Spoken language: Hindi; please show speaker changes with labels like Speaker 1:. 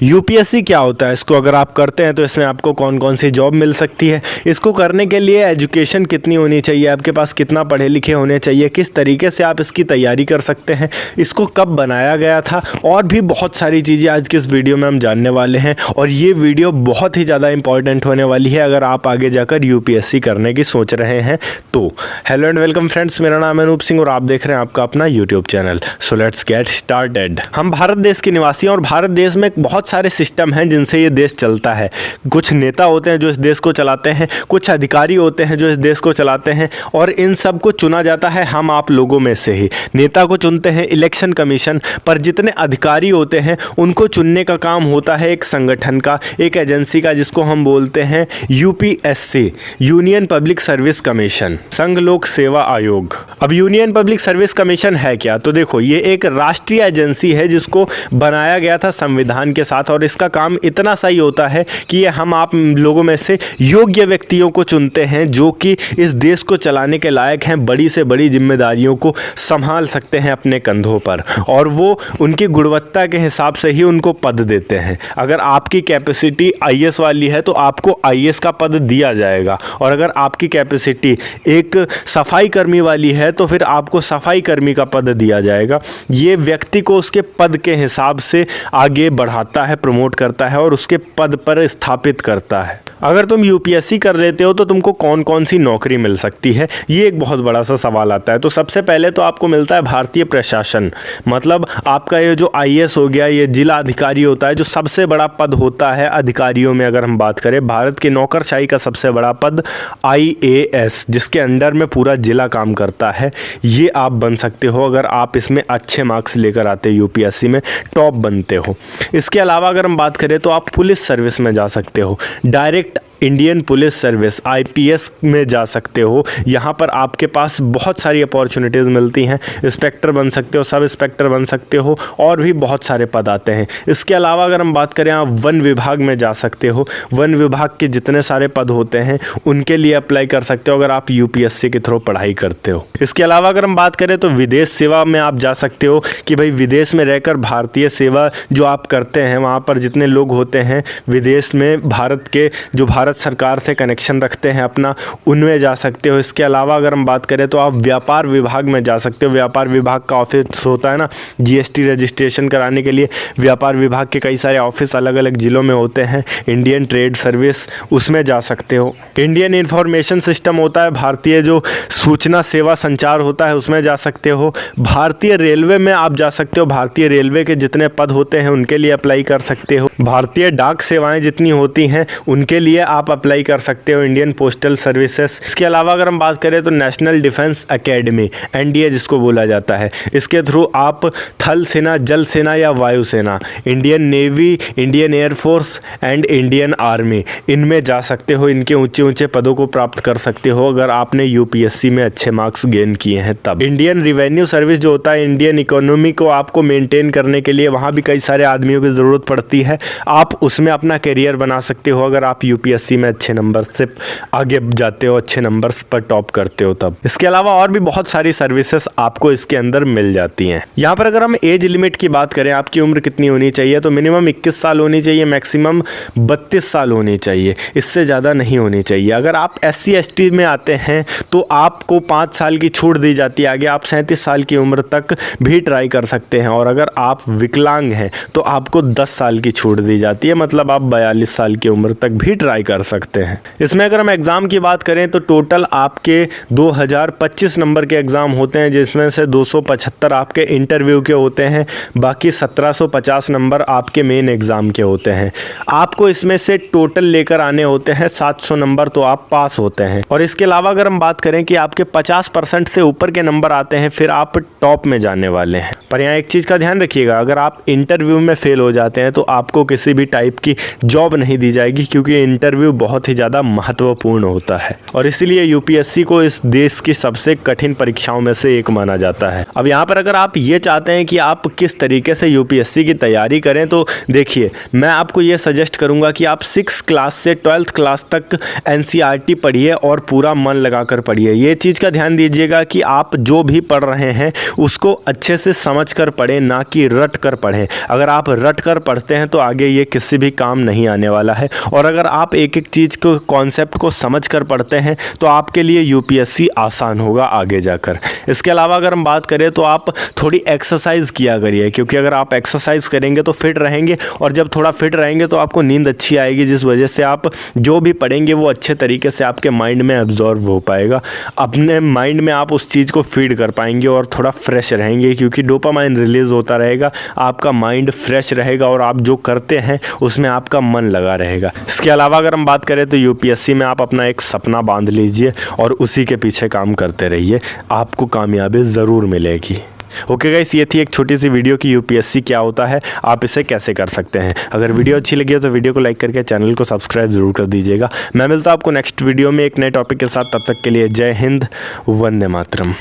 Speaker 1: यूपीएससी क्या होता है, इसको अगर आप करते हैं तो इसमें आपको कौन कौन सी जॉब मिल सकती है, इसको करने के लिए एजुकेशन कितनी होनी चाहिए, आपके पास कितना पढ़े लिखे होने चाहिए, किस तरीके से आप इसकी तैयारी कर सकते हैं, इसको कब बनाया गया था, और भी बहुत सारी चीज़ें आज की इस वीडियो में हम जानने वाले हैं। और ये वीडियो बहुत ही ज़्यादा इंपॉर्टेंट होने वाली है अगर आप आगे जाकर यूपीएससी करने की सोच रहे हैं तो। हेलो एंड वेलकम फ्रेंड्स, मेरा नाम है अनूप सिंह और आप देख रहे हैं आपका अपना YouTube channel. So let's get started. हम भारत देश के निवासी हैं और भारत देश में बहुत सारे सिस्टम हैं जिनसे ये देश चलता है। कुछ नेता होते हैं जो इस देश को चलाते हैं, कुछ अधिकारी होते हैं जो इस देश को चलाते हैं, और इन सब को चुना जाता है हम आप लोगों में से ही। नेता को चुनते हैं इलेक्शन कमीशन, पर जितने अधिकारी होते हैं उनको चुनने का काम होता है एक संगठन का, एक एजेंसी का, जिसको हम बोलते हैं UPSC, union public service commission, संघ लोक सेवा आयोग। अब यूनियन पब्लिक सर्विस कमीशन है क्या, तो देखो ये एक राष्ट्रीय एजेंसी है जिसको बनाया गया था संविधान के साथ, और इसका काम इतना सही होता है कि ये हम आप लोगों में से योग्य व्यक्तियों को चुनते हैं जो कि इस देश को चलाने के लायक हैं, बड़ी से बड़ी जिम्मेदारियों को संभाल सकते हैं अपने कंधों पर, और वो उनकी गुणवत्ता के हिसाब से ही उनको पद देते हैं। अगर आपकी कैपेसिटी आईएएस वाली है तो आपको आईएएस का पद दिया जाएगा, और अगर आपकी कैपेसिटी एक सफाई कर्मी वाली है तो फिर आपको सफाई कर्मी का पद दिया जाएगा। ये व्यक्ति को उसके पद के हिसाब से आगे बढ़ाता है, प्रमोट करता है और उसके पद पर स्थापित करता है। अगर तुम यूपीएससी कर लेते हो तो तुमको कौन कौन सी नौकरी मिल सकती है, ये एक बहुत बड़ा सा सवाल आता है। तो सबसे पहले तो आपको मिलता है भारतीय प्रशासन, मतलब आपका ये जो आईएएस हो गया, ये जिला अधिकारी होता है, जो सबसे बड़ा पद होता है अधिकारियों में। अगर हम बात करें भारत की नौकरशाही का सबसे बड़ा पद आईएएस, जिसके अंडर में पूरा जिला काम करता है, ये आप बन सकते हो अगर आप इसमें अच्छे मार्क्स लेकर आते हो, यूपीएससी में टॉप बनते हो। इसके अलावा अगर हम बात करें तो आप पुलिस सर्विस में जा सकते हो, direct Indian police service IPS में जा सकते हो। यहाँ पर आपके पास बहुत सारी अपॉर्चुनिटीज़ मिलती हैं, इंस्पेक्टर बन सकते हो, सब इंस्पेक्टर बन सकते हो, और भी बहुत सारे पद आते हैं। इसके अलावा अगर हम बात करें आप वन विभाग में जा सकते हो, वन विभाग के जितने सारे पद होते हैं उनके लिए अप्लाई कर सकते हो अगर आप यूपीएससी के थ्रू पढ़ाई करते हो। इसके अलावा अगर हम बात करें तो विदेश सेवा में आप जा सकते हो कि भाई विदेश में रहकर भारतीय सेवा जो आप करते हैं, वहाँ पर जितने लोग होते हैं विदेश में भारत के, जो भारत सरकार से कनेक्शन रखते हैं अपना, उनमें जा सकते हो। इसके अलावा अगर हम बात करें तो आप व्यापार विभाग में जा सकते हो। व्यापार विभाग का ऑफिस होता है ना, जीएसटी रजिस्ट्रेशन कराने के लिए व्यापार विभाग के कई सारे ऑफिस अलग अलग ज़िलों में होते हैं। इंडियन ट्रेड सर्विस, उसमें जा सकते हो। इंडियन इंफॉर्मेशन सिस्टम होता है, भारतीय जो सूचना सेवा संचार होता है, उसमें जा सकते हो। भारतीय रेलवे में आप जा सकते हो, भारतीय रेलवे के जितने पद होते हैं उनके लिए अप्लाई कर सकते हो। भारतीय डाक सेवाएं जितनी होती हैं उनके लिए आप अप्लाई कर सकते हो, इंडियन पोस्टल सर्विसेज। इसके अलावा अगर हम बात करें तो नेशनल डिफेंस एकेडमी, एनडीए जिसको बोला जाता है, इसके थ्रू आप थल सेना, जल सेना या वायु सेना, Indian navy, Indian air force and Indian army, इनमें जा सकते हो। इनके ऊंचे ऊंचे पदों को प्राप्त कर सकते हो अगर आपने यूपीएससी में अच्छे मार्क्स गेन किए हैं तब। इंडियन रिवेन्यू सर्विस जो होता है, इंडियन इकोनॉमी को आपको मेंटेन करने के लिए वहाँ भी कई सारे आदमियों की ज़रूरत पड़ती है, आप उसमें अपना करियर बना सकते हो अगर आप यूपीएससी में अच्छे नंबर से आगे जाते हो, अच्छे नंबर्स पर टॉप करते हो तब। इसके अलावा और भी बहुत सारी सर्विसेज आपको इसके अंदर मिल जाती हैं। यहाँ पर अगर हम एज लिमिट की बात करें, आपकी उम्र कितनी होनी चाहिए, तो मिनिमम 21 साल होनी चाहिए, मैक्सिमम 32 साल होनी चाहिए, इससे ज़्यादा नहीं होनी चाहिए। अगर आप SC ST में आते हैं तो आपको 5 साल की छूट दी जाती है, आगे आप 37 साल की उम्र तक भी ट्राई कर सकते हैं। और अगर आप विकलांग हैं तो आपको 10 साल की छूट दी जाती है, मतलब आप 42 साल की उम्र तक भी ट्राई कर सकते हैं। इसमें अगर हम एग्ज़ाम की बात करें तो टोटल आपके 2025 नंबर के एग्ज़ाम होते हैं, जिसमें से 275 आपके इंटरव्यू के होते हैं, बाकी 1750 नंबर आपके मेन एग्ज़ाम के होते हैं। आपको इसमें से टोटल लेकर आने होते हैं 700 नंबर, तो आप पास होते हैं। और इसके अलावा अगर हम बात करें कि आपके 50% से ऊपर के नंबर आते हैं, फिर आप टॉप में जाने वाले हैं। पर यहाँ एक चीज़ का ध्यान रखिएगा, अगर आप इंटरव्यू में फेल हो जाते हैं तो आपको किसी भी टाइप की जॉब नहीं दी जाएगी, क्योंकि इंटरव्यू इंटरव्यू बहुत ही ज़्यादा महत्वपूर्ण होता है और इसीलिए यूपीएससी को इस देश की सबसे कठिन परीक्षाओं में से एक माना जाता है। अब यहाँ पर अगर आप ये चाहते हैं कि आप किस तरीके से यूपीएससी की तैयारी करें तो देखिए, मैं आपको ये सजेस्ट करूँगा कि आप 6th क्लास से 12th क्लास तक एनसीईआरटी पढ़िए और पूरा मन लगाकर पढ़िए। ये चीज़ का ध्यान दीजिएगा कि आप जो भी पढ़ रहे हैं उसको अच्छे से समझ कर पढ़ें, ना कि रट कर पढ़ें। अगर आप रट कर पढ़ते हैं तो आगे ये किसी भी काम नहीं आने वाला है, और अगर आप एक एक चीज़ को, कॉन्सेप्ट को समझ कर पढ़ते हैं तो आपके लिए यूपीएससी आसान होगा आगे जाकर। इसके अलावा अगर हम बात करें तो आप थोड़ी एक्सरसाइज किया करिए, क्योंकि अगर आप एक्सरसाइज करेंगे तो फिट रहेंगे, और जब थोड़ा फिट रहेंगे तो आपको नींद अच्छी आएगी, जिस वजह से आप जो भी पढ़ेंगे वो अच्छे तरीके से आपके माइंड में एब्जॉर्व हो पाएगा। अपने माइंड में आप उस चीज़ को फीड कर पाएंगे और थोड़ा फ्रेश रहेंगे, क्योंकि डोपामाइन रिलीज़ होता रहेगा, आपका माइंड फ्रेश रहेगा और आप जो करते हैं उसमें आपका मन लगा रहेगा। इसके अलावा अगर हम बात करें तो यूपीएससी में आप अपना एक सपना बांध लीजिए और उसी के पीछे काम करते रहिए, आपको कामयाबी ज़रूर मिलेगी। ओके गाइस, ये थी एक छोटी सी वीडियो की यूपीएससी क्या होता है, आप इसे कैसे कर सकते हैं। अगर वीडियो अच्छी लगी हो तो वीडियो को लाइक करके चैनल को सब्सक्राइब जरूर कर दीजिएगा। मैं मिलता हूं आपको नेक्स्ट वीडियो में एक नए टॉपिक के साथ, तब तक के लिए जय हिंद, वंदे मातरम।